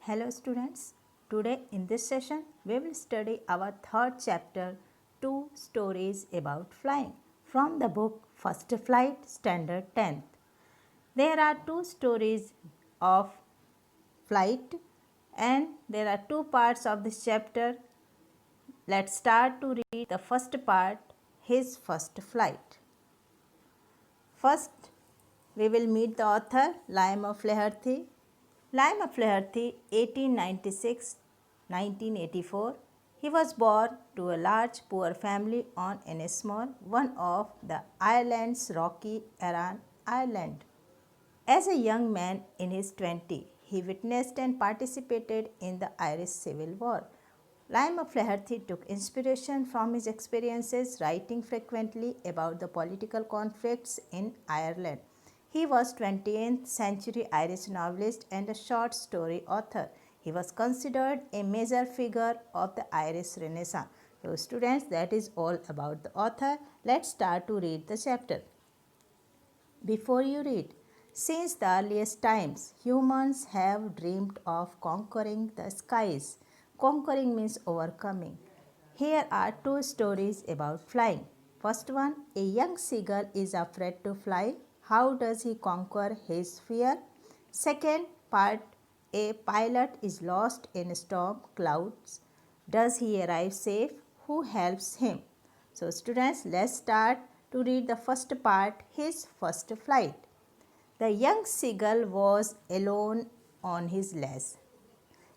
Hello students, today in this session we will study our third chapter, Two Stories About Flying, from the book First Flight Standard 10th. There are two stories of flight and there are two parts of this chapter. Let's start to read the first part, His First Flight. First, we will meet the author, Liam of Flaherty. Liam of Flaherty, 1896-1984. He was born to a large poor family on Ennismore, one of the Ireland's rocky Aran Island. As a young man in his 20s, he witnessed and participated in the Irish Civil War. Liam of Flaherty took inspiration from his experiences, writing frequently about the political conflicts in Ireland. He was 20th century Irish novelist and a short story author. He was considered a major figure of the Irish Renaissance. So students, that is all about the author. Let's start to read the chapter. Before you read, since the earliest times, humans have dreamed of conquering the skies. Conquering means overcoming. Here are two stories about flying. First one, a young seagull is afraid to fly. How does he conquer his fear? Second part, a pilot is lost in storm clouds. Does he arrive safe? Who helps him? So students, let's start to read the first part, His First Flight. The young seagull was alone on his ledge.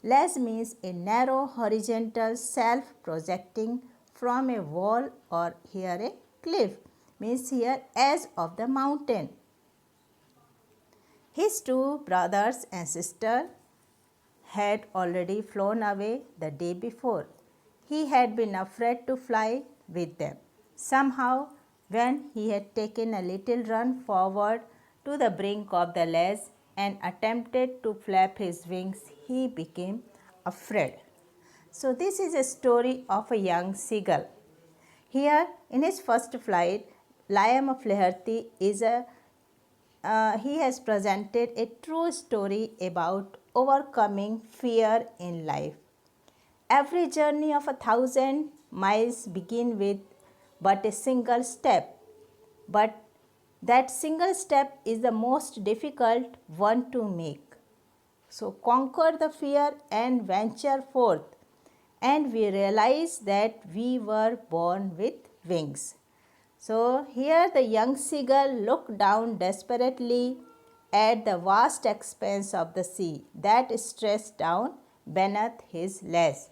Ledge means a narrow horizontal self projecting from a wall, or here a cliff means here edge of the mountain. His two brothers and sister had already flown away the day before. He had been afraid to fly with them. Somehow, when he had taken a little run forward to the brink of the ledge and attempted to flap his wings, he became afraid. So, this is a story of a young seagull. Here, in his first flight, Liam of Flaherty he has presented a true story about overcoming fear in life. Every journey of 1,000 miles begins with but a single step, but that single step is the most difficult one to make. So conquer the fear and venture forth, and we realize that we were born with wings. So here the young seagull looked down desperately at the vast expanse of the sea that stretched down beneath his ledge.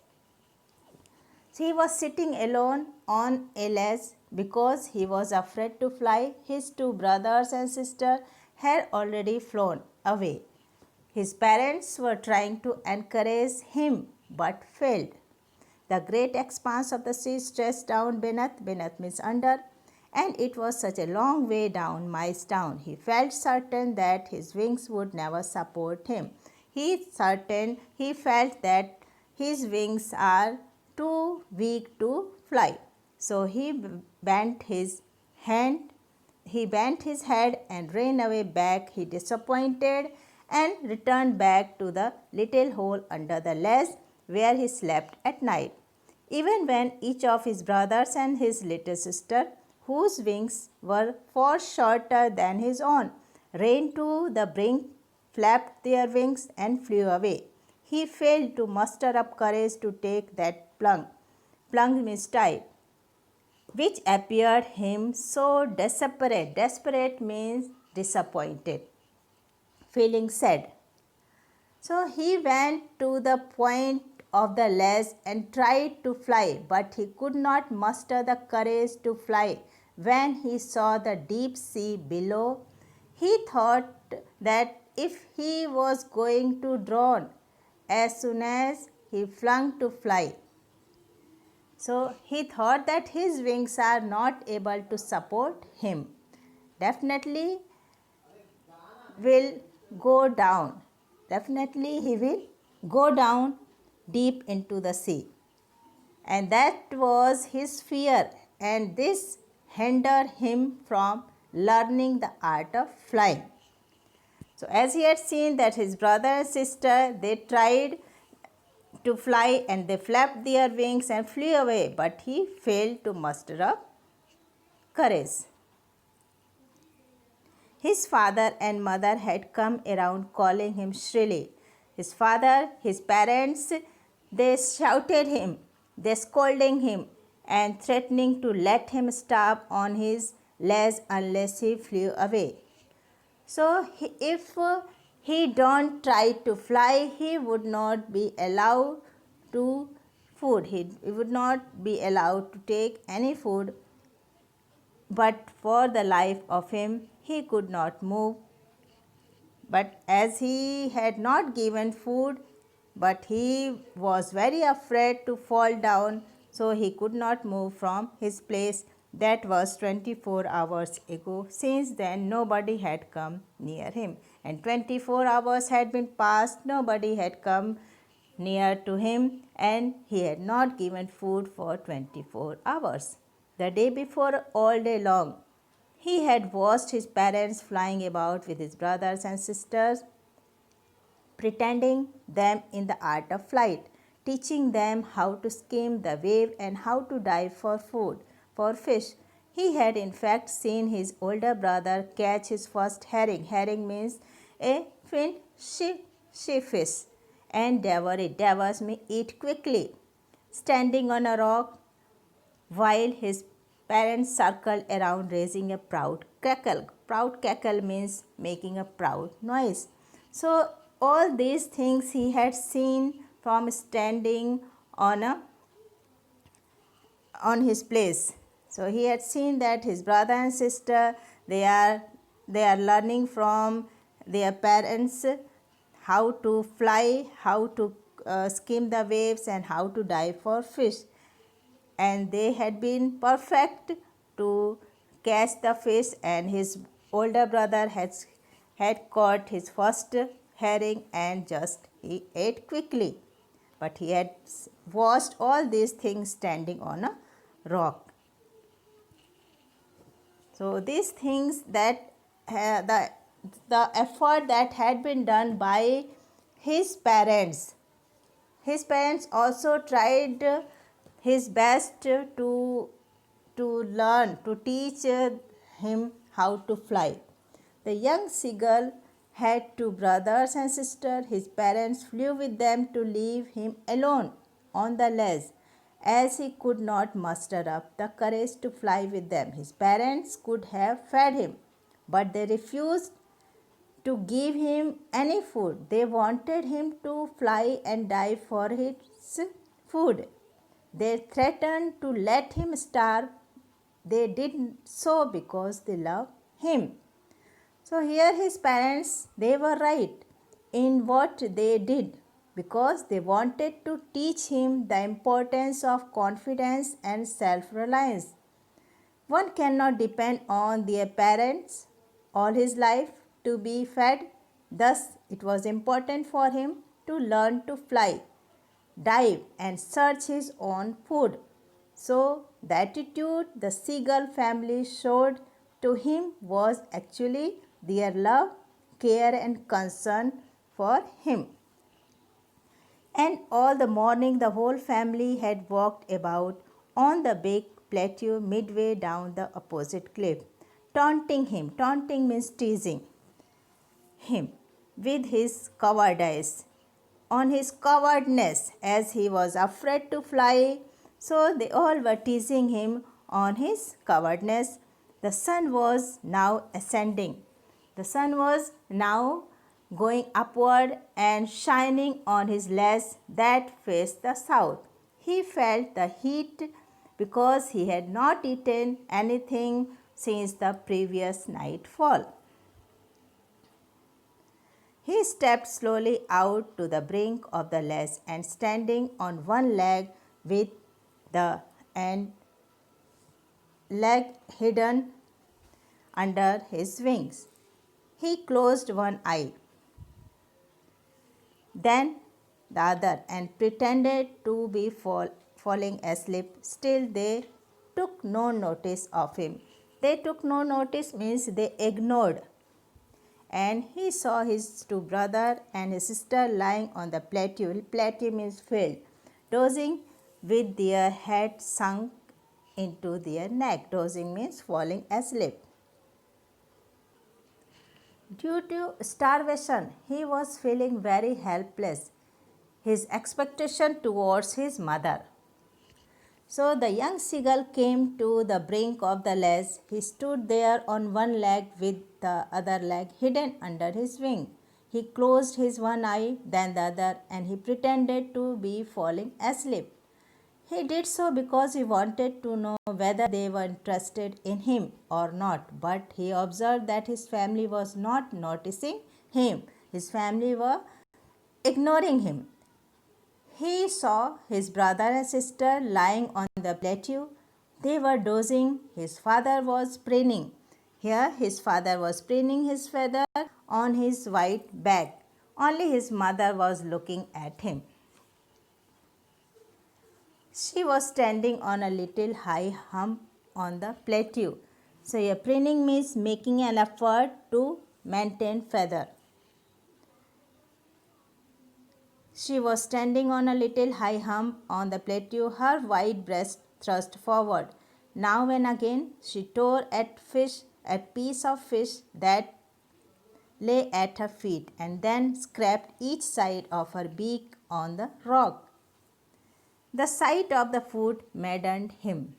So he was sitting alone on a ledge because he was afraid to fly. His two brothers and sister had already flown away. His parents were trying to encourage him but failed. The great expanse of the sea stretched down beneath means under, and it was such a long way down, miles down. He felt certain that his wings would never support him. He felt that his wings are too weak to fly. So he bent his head and ran away back. He disappointed and returned back to the little hole under the ledge where he slept at night. Even when each of his brothers and his little sister, whose wings were far shorter than his own, ran to the brink, flapped their wings and flew away, he failed to muster up courage to take that plunge means dive, which appeared him so desperate. Desperate means disappointed, feeling sad. So he went to the point of the ledge and tried to fly, but he could not muster the courage to fly. When he saw the deep sea below, he thought that if he was going to drown as soon as he flung to fly. So he thought that his wings are not able to support him. Definitely will go down. Definitely he will go down deep into the sea. And that was his fear, and this hindered him from learning the art of flying. So as he had seen that his brother and sister, they tried to fly and they flapped their wings and flew away, but he failed to muster up courage. His father and mother had come around calling him shrilly. His father, his parents, they shouted him, they scolding him and threatening to let him starve on his legs unless he flew away. So if he don't try to fly, he would not be allowed to food. He would not be allowed to take any food, but for the life of him he could not move. But as he had not given food, but he was very afraid to fall down, so he could not move from his place. That was 24 hours ago. Since then, nobody had come near him. And 24 hours had been passed, nobody had come near to him, and he had not given food for 24 hours. The day before, all day long, he had watched his parents flying about with his brothers and sisters, pretending them in the art of flight, teaching them how to skim the wave and how to dive for food, for fish. He had in fact seen his older brother catch his first herring. Herring means a fin she fish, and devour it. Devours me eat quickly. Standing on a rock, while his parents circled around raising a proud cackle. Proud cackle means making a proud noise. So all these things he had seen from standing on his place. So he had seen that his brother and sister, they are learning from their parents how to fly, how to skim the waves, and how to dive for fish. And they had been perfect to catch the fish, and his older brother had caught his first herring and just he ate quickly. But he had watched all these things standing on a rock. So these things that the effort that had been done by his parents also tried his best to learn, to teach him how to fly. The young seagull had two brothers and sisters. His parents flew with them to leave him alone on the ledge, as he could not muster up the courage to fly with them. His parents could have fed him, but they refused to give him any food. They wanted him to fly and dive for his food. They threatened to let him starve. They did so because they loved him. So here his parents, they were right in what they did, because they wanted to teach him the importance of confidence and self-reliance. One cannot depend on their parents all his life to be fed. Thus, it was important for him to learn to fly, dive, and search his own food. So, the attitude the seagull family showed to him was actually their love, care, and concern for him. And all the morning the whole family had walked about on the big plateau midway down the opposite cliff, taunting him. Taunting means teasing him with his cowardice, on his cowardness, as he was afraid to fly. So they all were teasing him on his cowardness. The sun was now ascending. The sun was now going upward and shining on his legs that faced the south. He felt the heat because he had not eaten anything since the previous nightfall. He stepped slowly out to the brink of the ledge, and standing on one leg with the end leg hidden under his wings, he closed one eye, then the other, and pretended to be falling asleep. Still they took no notice of him. They took no notice means they ignored and he saw his two brothers and his sister lying on the plateau. Plateau means field, dozing with their head sunk into their neck. Dozing means falling asleep. Due to starvation, he was feeling very helpless. His expectation towards his mother. So the young seagull came to the brink of the ledge. He stood there on one leg with the other leg hidden under his wing. He closed his one eye, then the other, and he pretended to be falling asleep. He did so because he wanted to know whether they were interested in him or not, but he observed that his family was not noticing him. His family were ignoring him. He saw his brother and sister lying on the plateau. They were dozing. His father was preening. Here, his father was preening his feather on his white back. Only his mother was looking at him. She was standing on a little high hump on the plateau. So, here preening means making an effort to maintain feather. She was standing on a little high hump on the plateau, her white breast thrust forward. Now and again she tore at piece of fish that lay at her feet, and then scraped each side of her beak on the rock. The sight of the food maddened him.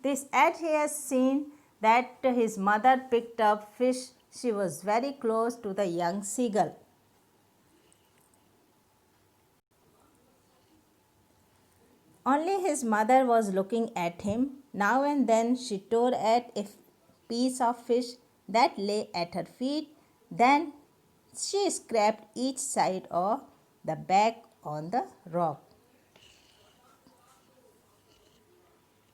This as he has seen that his mother picked up fish, she was very close to the young seagull. Only his mother was looking at him. Now and then she tore at a piece of fish that lay at her feet. Then she scraped each side of the back on the rock.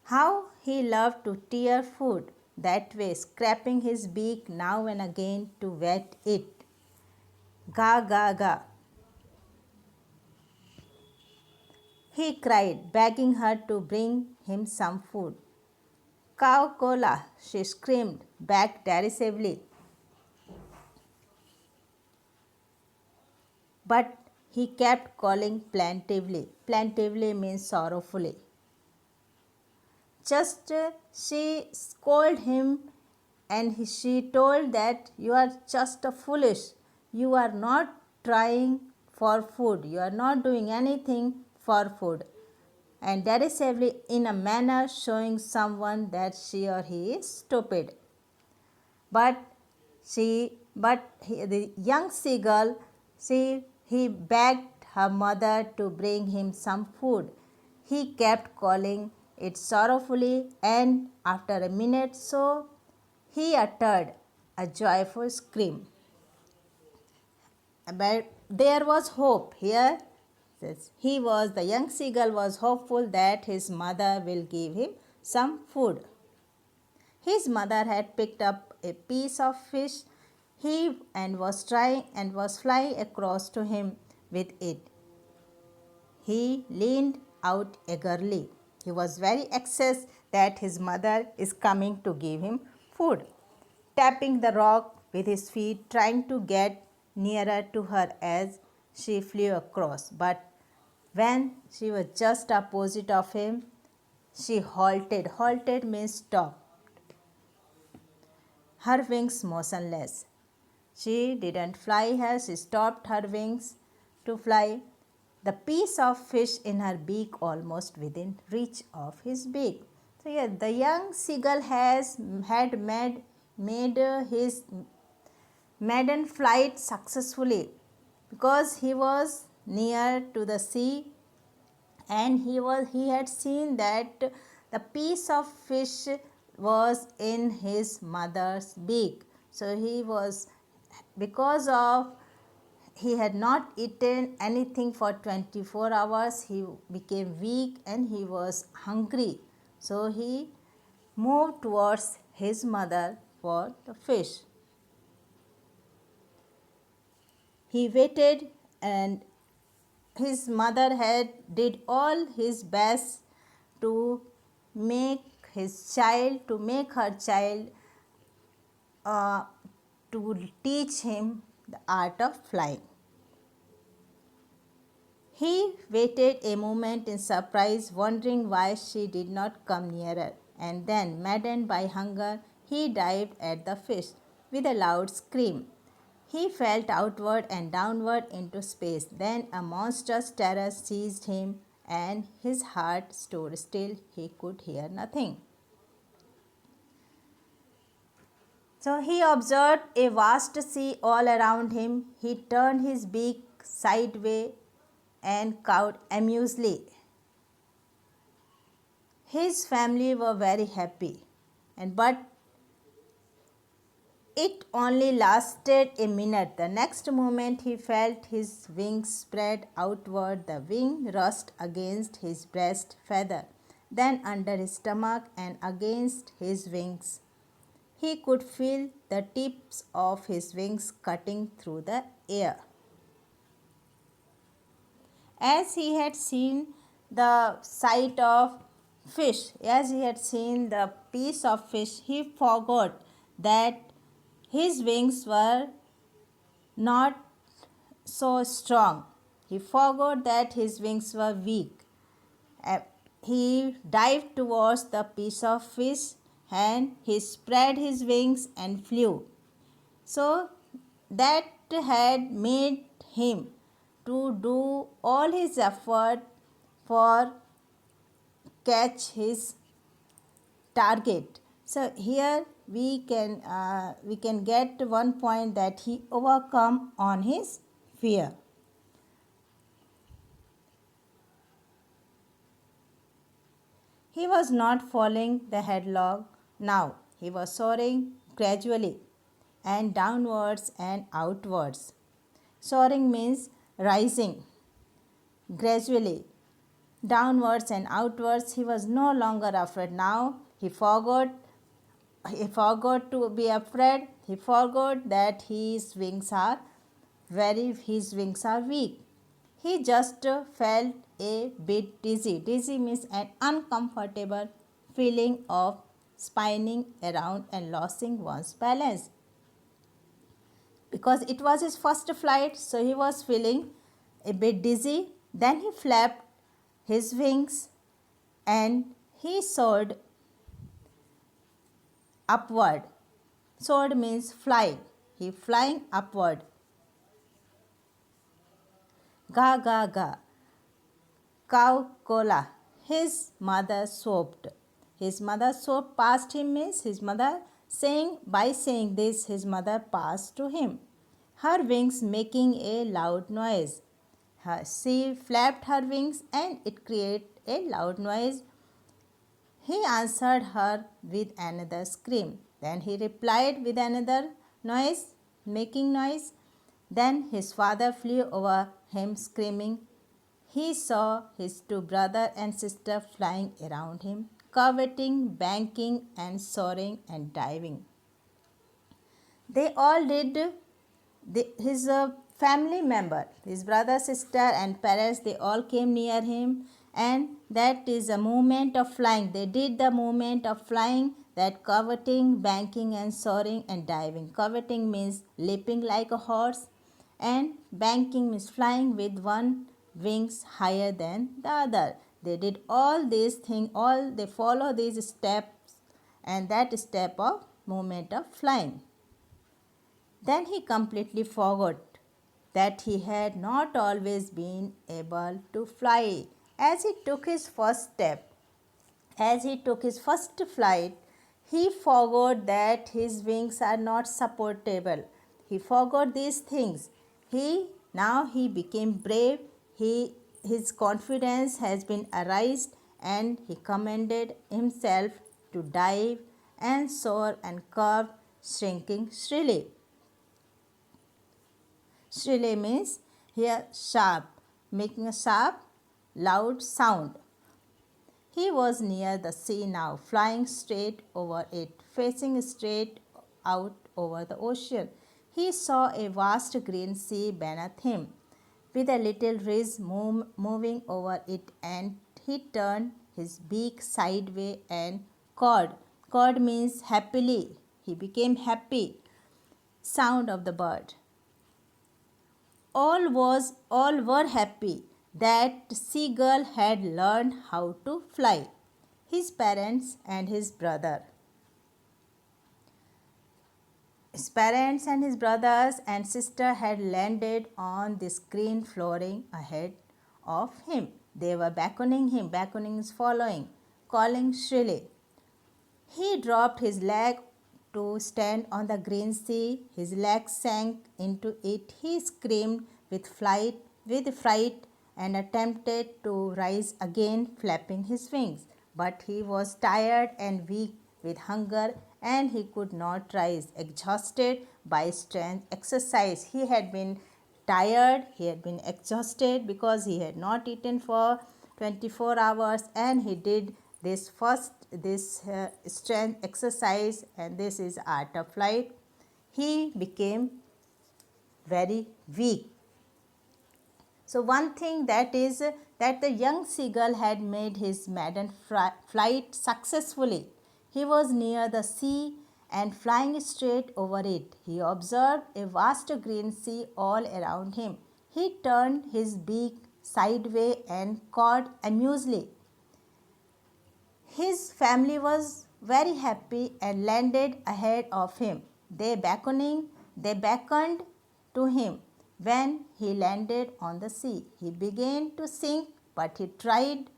How he loved to tear food that way, scraping his beak now and again to wet it. Ga, ga, ga. He cried, begging her to bring him some food. Cow cola, she screamed back derisively. But he kept calling plaintively. Plaintively means sorrowfully. She scolded him, and she told that you are just foolish. You are not trying for food. You are not doing anything for food, and derisively in a manner showing someone that she or he is stupid. But the young seagull, he begged her mother to bring him some food. He kept calling it sorrowfully, and after a minute so, he uttered a joyful scream. But there was hope here. The young seagull was hopeful that his mother will give him some food. His mother had picked up a piece of fish and was flying across to him with it. He leaned out eagerly. He was very anxious that his mother is coming to give him food, tapping the rock with his feet, trying to get nearer to her as she flew across. But when she was just opposite of him, she halted. Halted means stopped. Her wings motionless. She didn't fly her, she stopped her wings to fly. The piece of fish in her beak almost within reach of his beak. So yeah, the young seagull had made his maiden flight successfully because he was near to the sea, and he had seen that the piece of fish was in his mother's beak. So because of he had not eaten anything for 24 hours, he became weak and he was hungry. So he moved towards his mother for the fish. He waited, and his mother did all his best to make her child uh, to teach him the art of flying. He waited a moment in surprise, wondering why she did not come nearer, and then, maddened by hunger, he dived at the fish with a loud scream. He fell outward and downward into space. Then a monstrous terror seized him, and his heart stood still. He could hear nothing. So he observed a vast sea all around him. He turned his beak sideways and cawed amusedly. His family were very happy, but it only lasted a minute. The next moment he felt his wings spread outward. The wing rust against his breast feather, then under his stomach and against his wings. He could feel the tips of his wings cutting through the air. As he had seen the sight of fish, as he had seen the piece of fish, he forgot that his wings were not so strong. He forgot that his wings were weak. He dived towards the piece of fish and he spread his wings and flew. So that had made him to do all his effort for catch his target. So here we can get one point that he overcome on his fear. He was not falling the headlong now. He was soaring gradually and downwards and outwards. Soaring means rising gradually downwards and outwards. He was no longer afraid. Now he forgot to be afraid. He forgot that his wings are weak. He just felt a bit dizzy. Dizzy means an uncomfortable feeling of spinning around and losing one's balance. Because it was his first flight, so he was feeling a bit dizzy. Then he flapped his wings and he soared upward. Soared means flying. He flying upward. Ga ga ga. Cow cola. His mother sobbed. His mother sobbed past him means his mother by saying this, his mother passed to him, her wings making a loud noise. She flapped her wings and it created a loud noise. He answered her with another scream. Then he replied with another noise, making noise. Then his father flew over him screaming. He saw his two brother and sister flying around him, curveting, banking and soaring and diving. They all did his family member, his brother, sister and parents, they all came near him, and that is a movement of flying. They did the movement of flying, that curveting, banking and soaring and diving. Curveting means leaping like a horse and banking means flying with one wings higher than the other. They did all these things, they follow these steps, and that step of movement of flying. Then he completely forgot that he had not always been able to fly. As he took his first step, as he took his first flight, he forgot that his wings are not supportable. He forgot these things. He became brave. His confidence has been aroused and he commanded himself to dive and soar and curve, shrinking shrilly. Shrilly means here sharp, making a sharp, loud sound. He was near the sea now, flying straight over it, facing straight out over the ocean. He saw a vast green sea beneath him, with a little ridge moving over it, and he turned his beak sideways and cawed. Cawed means happily. he became happy. Sound of the bird. All were happy that seagull had learned how to fly. His parents and his brother. His parents and his brothers and sister had landed on this green flooring ahead of him. They were beckoning him. Beckoning is following, calling shrilly. He dropped his leg to stand on the green sea. His leg sank into it. He screamed with fright and attempted to rise again, flapping his wings. But he was tired and weak with hunger, and he could not rise, exhausted by strength exercise. He had been tired, he had been exhausted because he had not eaten for 24 hours, and he did this strength exercise, and this is art of flight. He became very weak. So one thing that is that the young seagull had made his maiden flight successfully. He was near the sea and flying straight over it. He observed a vast green sea all around him. He turned his beak sideways and cawed amusedly. His family was very happy and landed ahead of him. They beckoned to him. When he landed on the sea, he began to sink, but he tried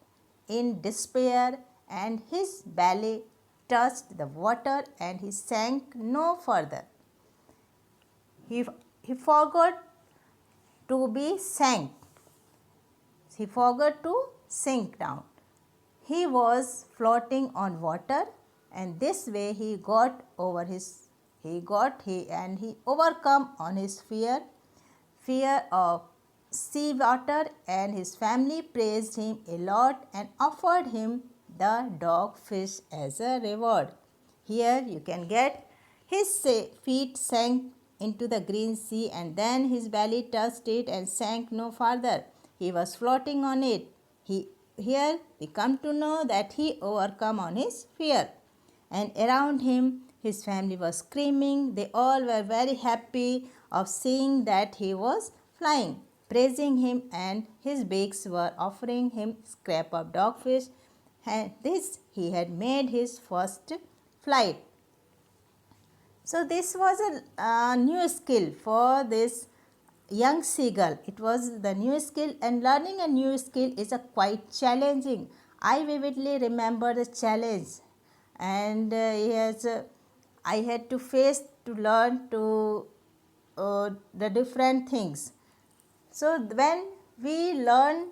in despair, and his belly touched the water and he sank no further. He forgot to be sank. He forgot to sink down. He was floating on water, and this way he overcome on his fear of sea water, and his family praised him a lot and offered him the dogfish as a reward. Here you can get his feet sank into the green sea, and then his belly touched it and sank no farther. He was floating on it. Here we come to know that he overcome on his fear. And around him his family was screaming. They all were very happy of seeing that he was flying, praising him, and his beaks were offering him scrap of dogfish. And this he had made his first flight. So this was a new skill for this young seagull. It was the new skill, and learning a new skill is a quite challenging. I vividly remember the challenge, and I had to face to learn to the different things. So when we learn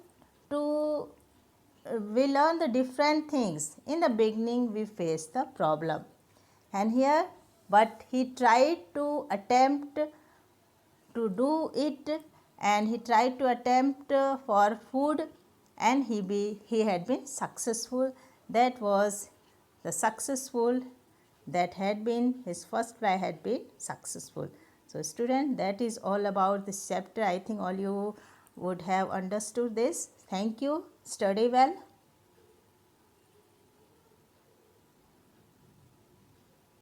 the different things, in the beginning we face the problem, and here but he tried to attempt to do it, and he tried to attempt for food, and he had been successful. That was the successful that had been his first try had been successful. So student, that is all about this chapter. I think all you would have understood this. Thank you. Study well.